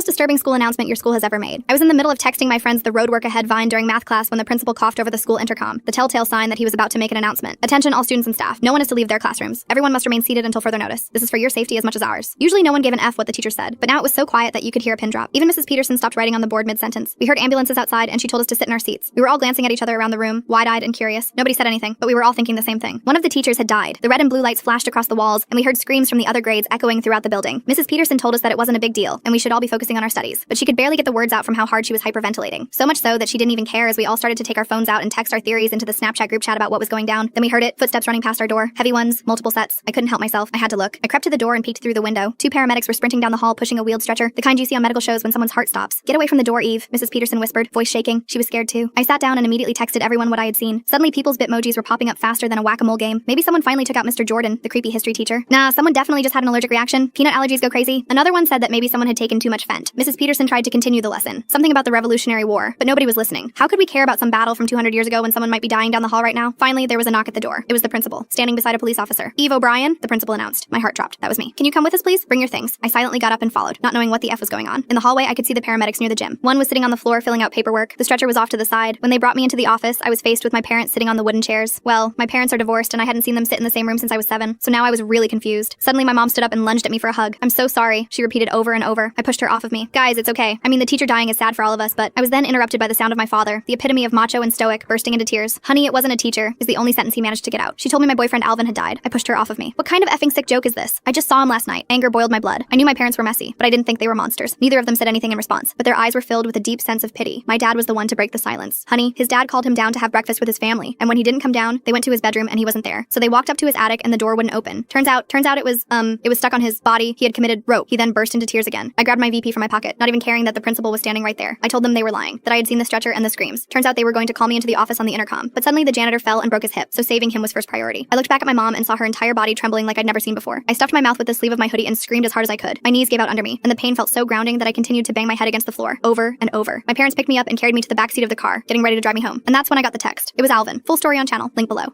disturbing school announcement your school has ever made. I was in the middle of texting my friends the road work ahead vine during math class when the principal coughed over the school intercom, the telltale sign that he was about to make an announcement. Attention all students and staff. No one is to leave their classrooms. Everyone must remain seated until further notice. This is for your safety as much as ours. Usually no one gave an F what the teacher said, but now it was so quiet that you could hear a pin drop. Even Mrs. Peterson stopped writing on the board mid-sentence. We heard ambulances outside and she told us to sit in our seats. We were all glancing at each other around the room, wide-eyed and curious. Nobody said anything, but we were all thinking the same thing. One of the teachers had died. The red and blue lights flashed across the walls, and we heard screams from the other grades echoing throughout the building. Mrs. Peterson told us that it wasn't a big deal, and we should all be focusing on our studies. But she could barely get the words out from how hard she was hyperventilating. So much so that she didn't even care as we all started to take our phones out and text our theories into the Snapchat group chat about what was going down. Then we heard it, footsteps running past our door, heavy ones, multiple sets. I couldn't help myself. I had to look. I crept to the door and peeked through the window. Two paramedics were sprinting down the hall pushing a wheeled stretcher, the kind you see on medical shows when someone's heart stops. "Get away from the door, Eve," Mrs. Peterson whispered, voice shaking. She was scared too. I sat down and immediately texted everyone what I had seen. Suddenly people's bitmojis were popping up faster than a whack-a-mole game. Maybe someone finally took out Mr. Jordan, the creepy history teacher. Nah, someone definitely just had an allergic reaction. Peanut allergies go crazy. Another one said that maybe someone had taken too much Fent. Mrs. Peterson tried to continue the lesson. Something about the Revolutionary War, but nobody was listening. How could we care about some battle from 200 years ago when someone might be dying down the hall right now? Finally, there was a knock at the door. It was the principal, standing beside a police officer. "Eve O'Brien," the principal announced. My heart dropped. That was me. "Can you come with us, please? Bring your things." I silently got up and followed, not knowing what the F was going on. In the hallway, I could see the paramedics near the gym. One was sitting on the floor filling out paperwork. The stretcher was off to the side. When they brought me into the office, I was faced with my parents sitting on the wooden chairs. Well, my parents are divorced and I hadn't seen them sit in the same room since I was 7, so now I was really confused. Suddenly, my mom stood up and lunged at me for a hug. "I'm so sorry," she repeated over and over. I pushed her off of me. "Guys, it's okay. I mean, the teacher dying is sad for all of us, but..." I was then interrupted by the sound of my father, the epitome of macho and stoic, bursting into tears. "Honey, it wasn't a teacher," is the only sentence he managed to get out. "She told me my boyfriend Alvin had died." I pushed her off of me. "What kind of effing sick joke is this? I just saw him last night." Anger boiled my blood. I knew my parents were messy, but I didn't think they were monsters. Neither of them said anything in response, but their eyes were filled with a deep sense of pity. My dad was the one to break the silence. "Honey, his dad called him down to have breakfast with his family, and when he didn't come down, they went to his bedroom and he wasn't there. So they walked up to his attic and the door wouldn't open. Turns out it was stuck on his body. He had committed rope." He then burst into tears again. I grabbed my VP from my pocket, not even caring that the principal was standing right there. I told them they were lying, that I had seen the stretcher and the screams. Turns out they were going to call me into the office on the intercom, but suddenly the janitor fell and broke his hip, so saving him was first priority. I looked back at my mom and saw her entire body trembling like I'd never seen before. I stuffed my mouth with the sleeve of my hoodie and screamed as hard as I could. My knees gave out under me, and the pain felt so grounding that I continued to bang my head against the floor, over and over. My parents picked me up and carried me to the back seat of the car, getting ready to drive me home. And that's when I got the text. It was Alvin. Full story on channel, link below.